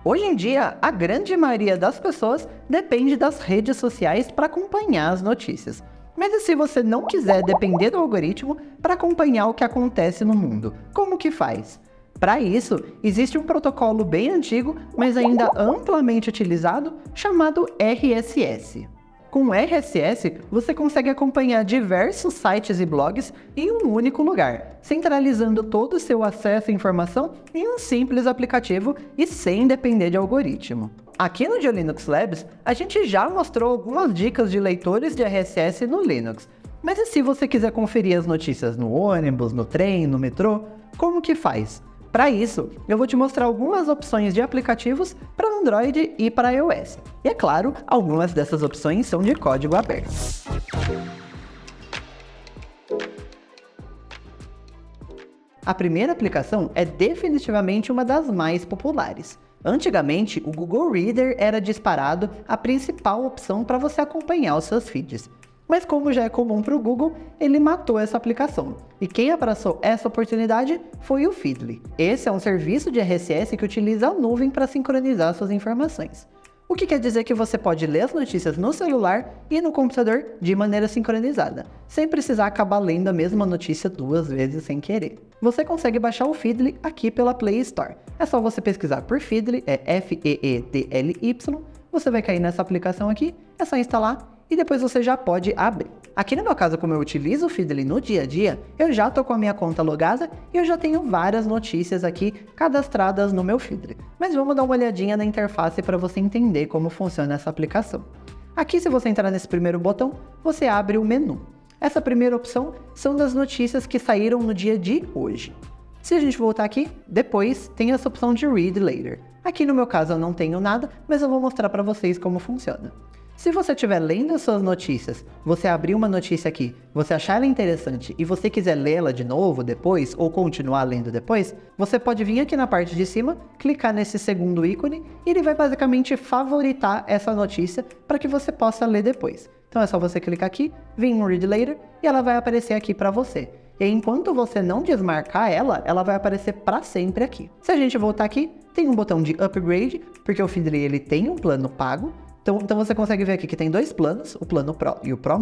Hoje em dia, a grande maioria das pessoas depende das redes sociais para acompanhar as notícias. Mas e se você não quiser depender do algoritmo para acompanhar o que acontece no mundo? Como que faz? Para isso, existe um protocolo bem antigo, mas ainda amplamente utilizado, chamado RSS. Com o RSS, você consegue acompanhar diversos sites e blogs em um único lugar, centralizando todo o seu acesso à informação em um simples aplicativo e sem depender de algoritmo. Aqui no GeoLinux Labs, a gente já mostrou algumas dicas de leitores de RSS no Linux. Mas e se você quiser conferir as notícias no ônibus, no trem, no metrô, como que faz? Para isso, eu vou te mostrar algumas opções de aplicativos para Android e para iOS. E é claro, algumas dessas opções são de código aberto. A primeira aplicação é definitivamente uma das mais populares. Antigamente, o Google Reader era disparado a principal opção para você acompanhar os seus feeds. Mas como já é comum para o Google, ele matou essa aplicação. E quem abraçou essa oportunidade foi o Feedly. Esse é um serviço de RSS que utiliza a nuvem para sincronizar suas informações. O que quer dizer que você pode ler as notícias no celular e no computador de maneira sincronizada, sem precisar acabar lendo a mesma notícia duas vezes sem querer. Você consegue baixar o Feedly aqui pela Play Store. É só você pesquisar por Feedly, é Feedly. Você vai cair nessa aplicação aqui, é só instalar e depois você já pode abrir. Aqui no meu caso, como eu utilizo o Feedly no dia a dia, eu já tô com a minha conta logada e eu já tenho várias notícias aqui cadastradas no meu Feedly. Mas vamos dar uma olhadinha na interface para você entender como funciona essa aplicação. Aqui, se você entrar nesse primeiro botão, você abre o menu. Essa primeira opção são das notícias que saíram no dia de hoje. Se a gente voltar aqui, depois tem essa opção de Read Later. Aqui no meu caso eu não tenho nada, mas eu vou mostrar para vocês como funciona. Se você estiver lendo as suas notícias, você abrir uma notícia aqui, você achar ela interessante e você quiser lê-la de novo depois ou continuar lendo depois, você pode vir aqui na parte de cima, clicar nesse segundo ícone e ele vai basicamente favoritar essa notícia para que você possa ler depois. Então é só você clicar aqui, vir em Read Later e ela vai aparecer aqui para você. E enquanto você não desmarcar ela vai aparecer para sempre aqui. Se a gente voltar aqui, tem um botão de Upgrade, porque o Feedly ele tem um plano pago. Então você consegue ver aqui que tem dois planos, o plano Pro e o Pro+.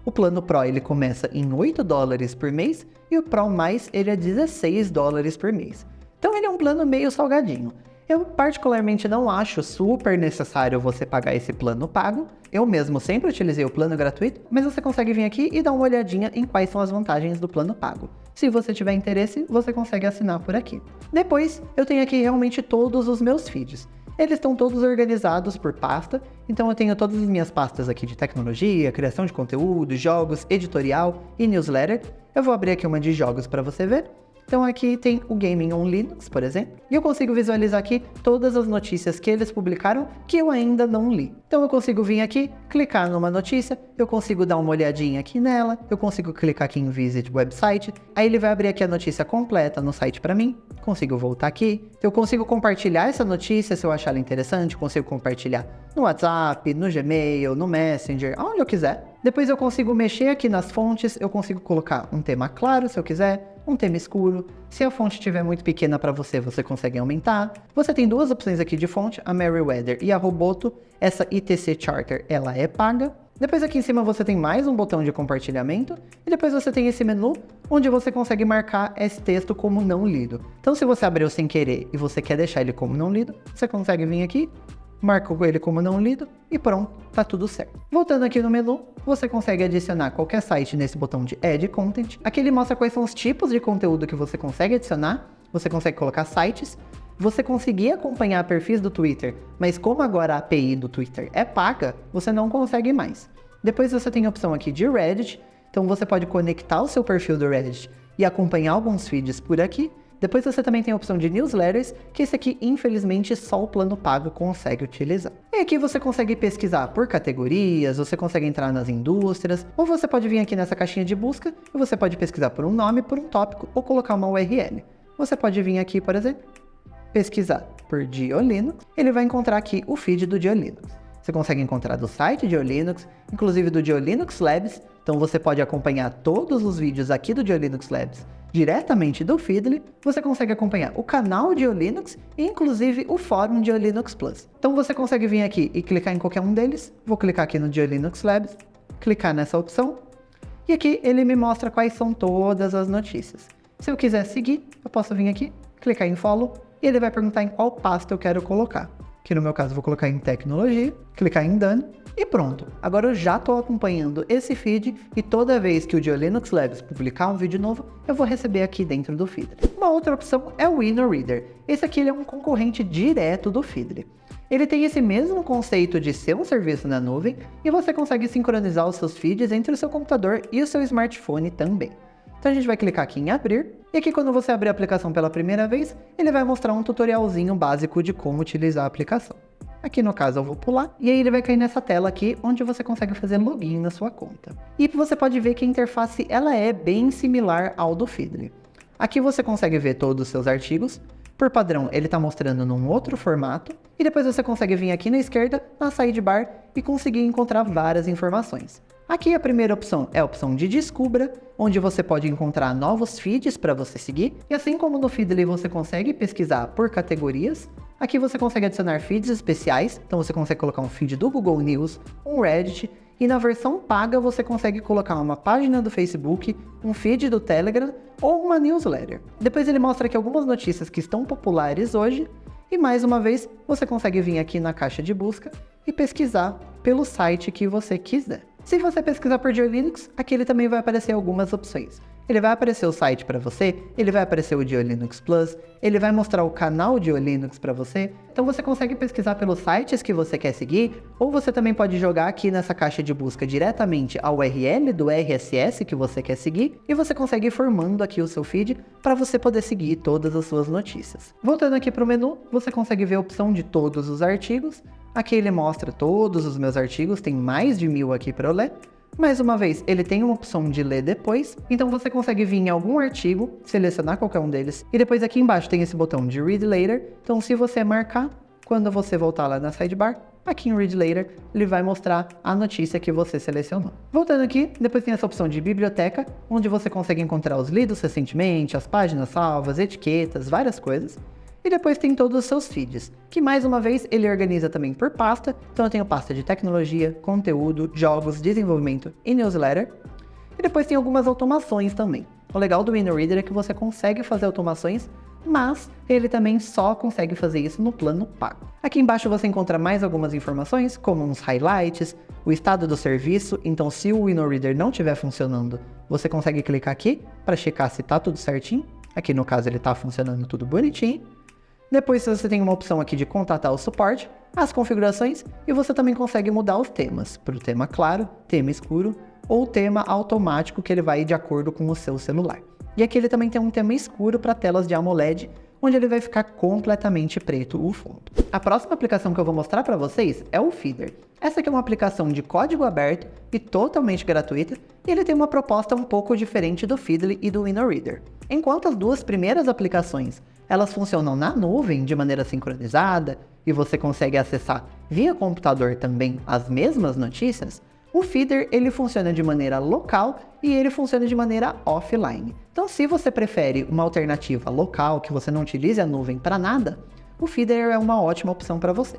O plano Pro ele começa em $8 por mês e o Pro+, ele é $16 por mês. Então ele é um plano meio salgadinho. Eu particularmente não acho super necessário você pagar esse plano pago. Eu mesmo sempre utilizei o plano gratuito, mas você consegue vir aqui e dar uma olhadinha em quais são as vantagens do plano pago. Se você tiver interesse, você consegue assinar por aqui. Depois, eu tenho aqui realmente todos os meus feeds. Eles estão todos organizados por pasta, então eu tenho todas as minhas pastas aqui de tecnologia, criação de conteúdo, jogos, editorial e newsletter. Eu vou abrir aqui uma de jogos para você ver. Então aqui tem o Gaming on Linux, por exemplo, e eu consigo visualizar aqui todas as notícias que eles publicaram que eu ainda não li. Então eu consigo vir aqui, clicar numa notícia, eu consigo dar uma olhadinha aqui nela, eu consigo clicar aqui em Visit Website, aí ele vai abrir aqui a notícia completa no site para mim, consigo voltar aqui, eu consigo compartilhar essa notícia se eu achar ela interessante, consigo compartilhar no WhatsApp, no Gmail, no Messenger, onde eu quiser. Depois eu consigo mexer aqui nas fontes, eu consigo colocar um tema claro se eu quiser, um tema escuro. Se a fonte estiver muito pequena para você, você consegue aumentar. Você tem duas opções aqui de fonte, a Merriweather e a Roboto. Essa ITC Charter, ela é paga. Depois aqui em cima você tem mais um botão de compartilhamento. E depois você tem esse menu, onde você consegue marcar esse texto como não lido. Então se você abriu sem querer e você quer deixar ele como não lido, você consegue vir aqui, marca ele como não lido e pronto, tá tudo certo. Voltando aqui no menu, você consegue adicionar qualquer site nesse botão de Add Content. Aqui ele mostra quais são os tipos de conteúdo que você consegue adicionar. Você consegue colocar sites. Você conseguir acompanhar perfis do Twitter, mas como agora a API do Twitter é paga, você não consegue mais. Depois você tem a opção aqui de Reddit. Então você pode conectar o seu perfil do Reddit e acompanhar alguns feeds por aqui. Depois você também tem a opção de newsletters, que esse aqui, infelizmente, só o plano pago consegue utilizar. E aqui você consegue pesquisar por categorias, você consegue entrar nas indústrias, ou você pode vir aqui nessa caixinha de busca e você pode pesquisar por um nome, por um tópico, ou colocar uma URL. Você pode vir aqui, por exemplo, pesquisar por GeoLinux, ele vai encontrar aqui o feed do GeoLinux. Você consegue encontrar do site GeoLinux, inclusive do GeoLinux Labs, então você pode acompanhar todos os vídeos aqui do GeoLinux Labs diretamente do Feedly, você consegue acompanhar o canal de Linux e inclusive o fórum de Linux Plus. Então você consegue vir aqui e clicar em qualquer um deles. Vou clicar aqui no Linux Labs, clicar nessa opção e aqui ele me mostra quais são todas as notícias. Se eu quiser seguir, eu posso vir aqui, clicar em Follow e ele vai perguntar em qual pasta eu quero colocar. Aqui no meu caso eu vou colocar em Tecnologia, clicar em Done e pronto. Agora eu já estou acompanhando esse feed e toda vez que o Linux Labs publicar um vídeo novo, eu vou receber aqui dentro do Feedly. Uma outra opção é o InnoReader. Esse aqui ele é um concorrente direto do Feedly. Ele tem esse mesmo conceito de ser um serviço na nuvem e você consegue sincronizar os seus feeds entre o seu computador e o seu smartphone também. Então a gente vai clicar aqui em abrir, e aqui quando você abrir a aplicação pela primeira vez, ele vai mostrar um tutorialzinho básico de como utilizar a aplicação. Aqui no caso eu vou pular, e aí ele vai cair nessa tela aqui, onde você consegue fazer login na sua conta. E você pode ver que a interface ela é bem similar ao do Feedly. Aqui você consegue ver todos os seus artigos. Por padrão, ele está mostrando num outro formato, e depois você consegue vir aqui na esquerda, na sidebar, e conseguir encontrar várias informações. Aqui a primeira opção é a opção de Descubra, onde você pode encontrar novos feeds para você seguir, e assim como no Feedly você consegue pesquisar por categorias, aqui você consegue adicionar feeds especiais, então você consegue colocar um feed do Google News, um Reddit, e na versão paga você consegue colocar uma página do Facebook, um feed do Telegram ou uma newsletter. Depois ele mostra aqui algumas notícias que estão populares hoje, e mais uma vez você consegue vir aqui na caixa de busca e pesquisar pelo site que você quiser. Se você pesquisar por Linux, aqui ele também vai aparecer algumas opções. Ele vai aparecer o site para você, ele vai aparecer o Linux Plus, ele vai mostrar o canal de Linux para você. Então você consegue pesquisar pelos sites que você quer seguir, ou você também pode jogar aqui nessa caixa de busca diretamente a URL do RSS que você quer seguir, e você consegue ir formando aqui o seu feed para você poder seguir todas as suas notícias. Voltando aqui para o menu, você consegue ver a opção de todos os artigos. Aqui ele mostra todos os meus artigos, tem mais de 1000 aqui para eu ler. Mais uma vez, ele tem uma opção de ler depois, então você consegue vir em algum artigo, selecionar qualquer um deles, e depois aqui embaixo tem esse botão de Read Later, então se você marcar, quando você voltar lá na sidebar, aqui em Read Later, ele vai mostrar a notícia que você selecionou. Voltando aqui, depois tem essa opção de biblioteca, onde você consegue encontrar os lidos recentemente, as páginas salvas, etiquetas, várias coisas. E depois tem todos os seus feeds, que mais uma vez ele organiza também por pasta. Então eu tenho pasta de tecnologia, conteúdo, jogos, desenvolvimento e newsletter. E depois tem algumas automações também. O legal do InnoReader é que você consegue fazer automações, mas ele também só consegue fazer isso no plano pago. Aqui embaixo você encontra mais algumas informações, como uns highlights, o estado do serviço. Então se o InnoReader não estiver funcionando, você consegue clicar aqui para checar se está tudo certinho. Aqui no caso ele está funcionando tudo bonitinho. Depois você tem uma opção aqui de contatar o suporte, as configurações, e você também consegue mudar os temas, para o tema claro, tema escuro, ou tema automático que ele vai de acordo com o seu celular. E aqui ele também tem um tema escuro para telas de AMOLED, onde ele vai ficar completamente preto o fundo. A próxima aplicação que eu vou mostrar para vocês é o Feeder. Essa aqui é uma aplicação de código aberto e totalmente gratuita, e ele tem uma proposta um pouco diferente do Feedly e do InnoReader. Enquanto as duas primeiras aplicações elas funcionam na nuvem de maneira sincronizada e você consegue acessar via computador também as mesmas notícias, o Feeder ele funciona de maneira local e ele funciona de maneira offline. Então se você prefere uma alternativa local, que você não utilize a nuvem para nada, o Feeder é uma ótima opção para você.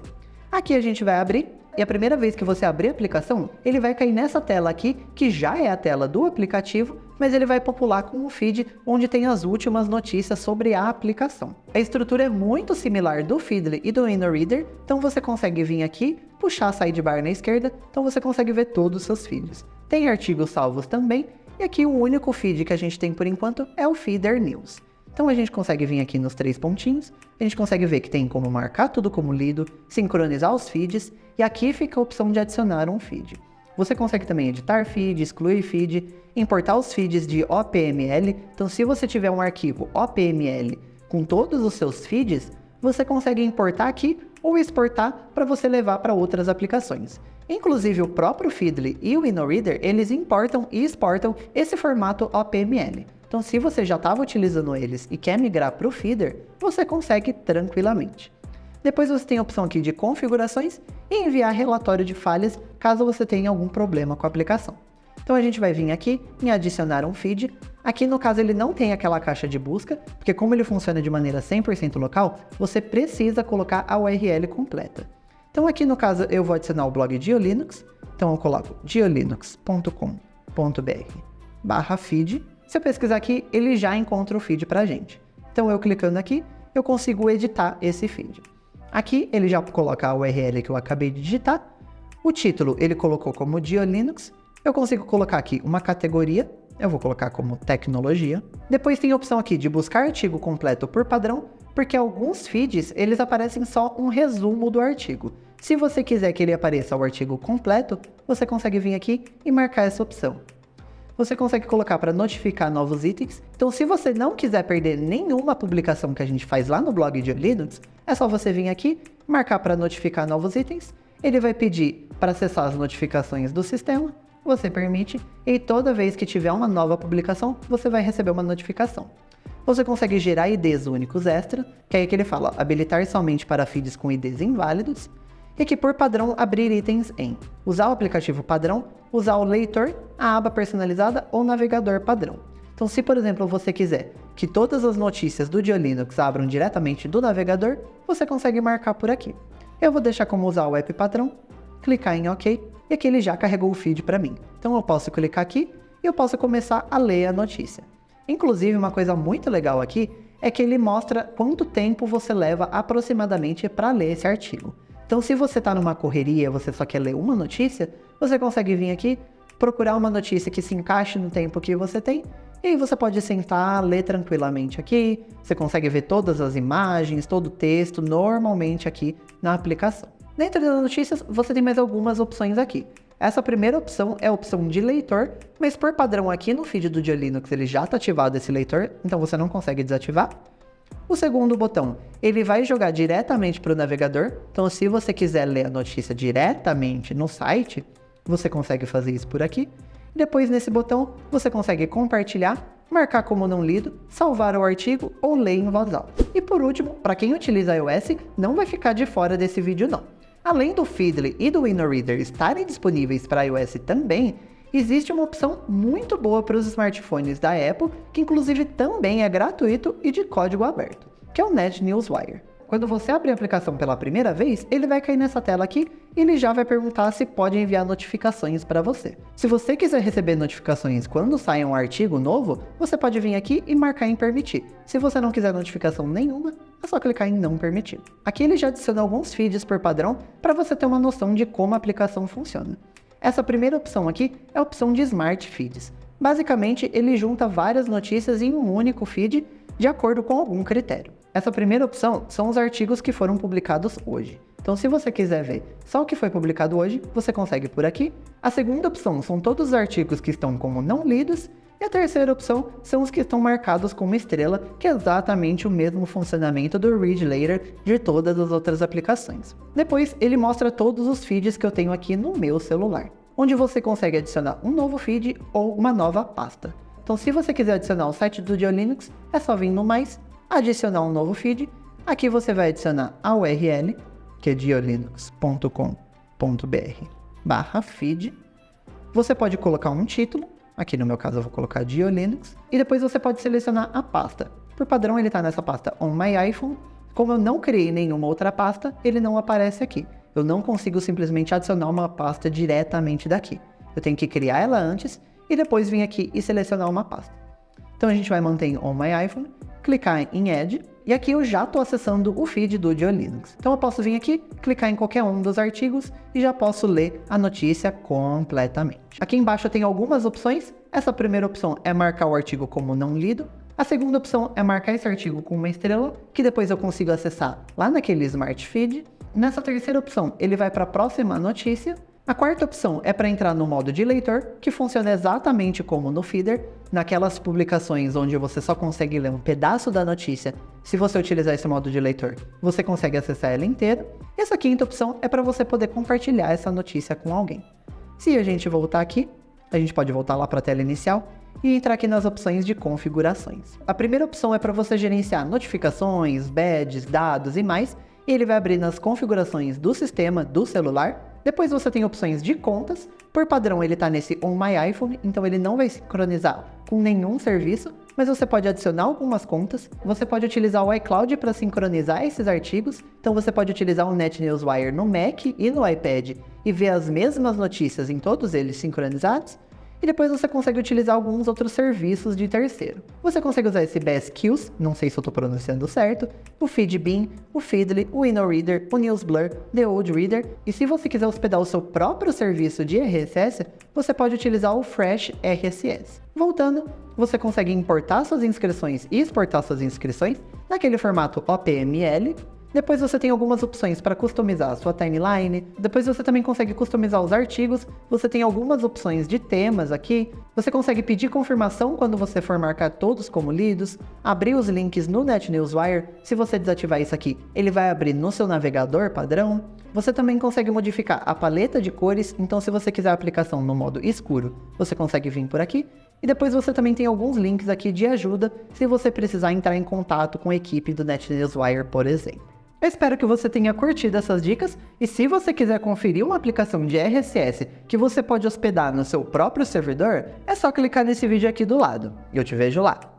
Aqui a gente vai abrir, e a primeira vez que você abrir a aplicação, ele vai cair nessa tela aqui, que já é a tela do aplicativo, mas ele vai popular com um feed onde tem as últimas notícias sobre a aplicação. A estrutura é muito similar do Feedly e do InnoReader, então você consegue vir aqui, puxar a sidebar na esquerda, então você consegue ver todos os seus feeds. Tem artigos salvos também, e aqui o único feed que a gente tem por enquanto é o Feeder News. Então a gente consegue vir aqui nos 3 pontinhos, a gente consegue ver que tem como marcar tudo como lido, sincronizar os feeds, e aqui fica a opção de adicionar um feed. Você consegue também editar feed, excluir feed, importar os feeds de OPML, então se você tiver um arquivo OPML com todos os seus feeds, você consegue importar aqui ou exportar para você levar para outras aplicações. Inclusive o próprio Feedly e o InnoReader, eles importam e exportam esse formato OPML. Então se você já estava utilizando eles e quer migrar para o Feeder, você consegue tranquilamente. Depois você tem a opção aqui de configurações e enviar relatório de falhas caso você tenha algum problema com a aplicação. Então Então a gente vai vir aqui em adicionar um feed. Aqui no caso ele não tem aquela caixa de busca, porque como ele funciona de maneira 100% local, você precisa colocar a URL completa. Então aqui no caso eu vou adicionar o blog GeoLinux, então eu coloco geolinux.com.br/feed. Se eu pesquisar aqui, ele já encontra o feed pra gente. Então eu clicando aqui, eu consigo editar esse feed. Aqui ele já coloca a URL que eu acabei de digitar. O título ele colocou como GeoLinux. Eu consigo colocar aqui uma categoria. Eu vou colocar como tecnologia. Depois tem a opção aqui de buscar artigo completo por padrão, porque alguns feeds eles aparecem só um resumo do artigo. Se você quiser que ele apareça o artigo completo, você consegue vir aqui e marcar essa opção. Você consegue colocar para notificar novos itens. Então, se você não quiser perder nenhuma publicação que a gente faz lá no blog de Linux, é só você vir aqui, marcar para notificar novos itens. Ele vai pedir para acessar as notificações do sistema. Você permite e toda vez que tiver uma nova publicação, você vai receber uma notificação. Você consegue gerar IDs únicos extra, que é aí que ele fala, habilitar somente para feeds com IDs inválidos. E aqui por padrão abrir itens em usar o aplicativo padrão, usar o leitor, a aba personalizada ou navegador padrão. Então se por exemplo você quiser que todas as notícias do GeoLinux abram diretamente do navegador, você consegue marcar por aqui. Eu vou deixar como usar o app padrão, clicar em OK e aqui ele já carregou o feed para mim. Então eu posso clicar aqui e eu posso começar a ler a notícia. Inclusive uma coisa muito legal aqui é que ele mostra quanto tempo você leva aproximadamente para ler esse artigo. Então, se você está numa correria, você só quer ler uma notícia, você consegue vir aqui, procurar uma notícia que se encaixe no tempo que você tem, e aí você pode sentar, ler tranquilamente aqui, você consegue ver todas as imagens, todo o texto, normalmente aqui na aplicação. Dentro das notícias, você tem mais algumas opções aqui. Essa primeira opção é a opção de leitor, mas por padrão aqui no feed do GeoLinux ele já está ativado esse leitor, então você não consegue desativar. O segundo botão, ele vai jogar diretamente para o navegador, então se você quiser ler a notícia diretamente no site, você consegue fazer isso por aqui. Depois nesse botão, você consegue compartilhar, marcar como não lido, salvar o artigo ou ler em voz alta. E por último, para quem utiliza iOS, não vai ficar de fora desse vídeo não. Além do Feedly e do WinReader estarem disponíveis para iOS também, existe uma opção muito boa para os smartphones da Apple, que inclusive também é gratuito e de código aberto, que é o NetNewsWire. Quando você abrir a aplicação pela primeira vez, ele vai cair nessa tela aqui e ele já vai perguntar se pode enviar notificações para você. Se você quiser receber notificações quando sai um artigo novo, você pode vir aqui e marcar em permitir. Se você não quiser notificação nenhuma, é só clicar em não permitir. Aqui ele já adiciona alguns feeds por padrão para você ter uma noção de como a aplicação funciona. Essa primeira opção aqui é a opção de Smart Feeds. Basicamente, ele junta várias notícias em um único feed de acordo com algum critério. Essa primeira opção são os artigos que foram publicados hoje. Então, se você quiser ver só o que foi publicado hoje, você consegue por aqui. A segunda opção são todos os artigos que estão como não lidos. E a terceira opção são os que estão marcados com uma estrela, que é exatamente o mesmo funcionamento do Read Later de todas as outras aplicações. Depois, ele mostra todos os feeds que eu tenho aqui no meu celular, onde você consegue adicionar um novo feed ou uma nova pasta. Então, se você quiser adicionar o site do GeoLinux, é só vir no mais, adicionar um novo feed. Aqui você vai adicionar a URL, que é geolinux.com.br/feed. Você pode colocar um título. Aqui no meu caso eu vou colocar GeoLinux. E depois você pode selecionar a pasta. Por padrão ele está nessa pasta On My iPhone. Como eu não criei nenhuma outra pasta, ele não aparece aqui. Eu não consigo simplesmente adicionar uma pasta diretamente daqui. Eu tenho que criar ela antes e depois vir aqui e selecionar uma pasta. Então a gente vai manter em On My iPhone, clicar em Add. E aqui eu já estou acessando o feed do GeoLinux. Então eu posso vir aqui, clicar em qualquer um dos artigos e já posso ler a notícia completamente. Aqui embaixo eu tenho algumas opções. Essa primeira opção é marcar o artigo como não lido. A segunda opção é marcar esse artigo com uma estrela, que depois eu consigo acessar lá naquele Smart Feed. Nessa terceira opção, ele vai para a próxima notícia. A quarta opção é para entrar no modo de leitor, que funciona exatamente como no Feeder, naquelas publicações onde você só consegue ler um pedaço da notícia. Se você utilizar esse modo de leitor, você consegue acessar ela inteira. E essa quinta opção é para você poder compartilhar essa notícia com alguém. Se a gente voltar aqui, a gente pode voltar lá para a tela inicial e entrar aqui nas opções de configurações. A primeira opção é para você gerenciar notificações, badges, dados e mais, e ele vai abrir nas configurações do sistema, do celular. Depois você tem opções de contas. Por padrão ele está nesse On My iPhone, então ele não vai sincronizar com nenhum serviço, mas você pode adicionar algumas contas. Você pode utilizar o iCloud para sincronizar esses artigos, então você pode utilizar o NetNewsWire no Mac e no iPad e ver as mesmas notícias em todos eles sincronizados. E depois você consegue utilizar alguns outros serviços de terceiro. Você consegue usar esse BSQs, não sei se eu estou pronunciando certo, o Feedbean, o Feedly, o InnoReader, o NewsBlur, The Old Reader, e se você quiser hospedar o seu próprio serviço de RSS, você pode utilizar o Fresh RSS. Voltando, você consegue importar suas inscrições e exportar suas inscrições naquele formato OPML. Depois você tem algumas opções para customizar a sua timeline. Depois você também consegue customizar os artigos. Você tem algumas opções de temas aqui. Você consegue pedir confirmação quando você for marcar todos como lidos. Abrir os links no NetNewsWire. Se você desativar isso aqui, ele vai abrir no seu navegador padrão. Você também consegue modificar a paleta de cores. Então se você quiser a aplicação no modo escuro, você consegue vir por aqui. E depois você também tem alguns links aqui de ajuda se você precisar entrar em contato com a equipe do NetNewsWire, por exemplo. Eu espero que você tenha curtido essas dicas e se você quiser conferir uma aplicação de RSS que você pode hospedar no seu próprio servidor, é só clicar nesse vídeo aqui do lado. Eu te vejo lá.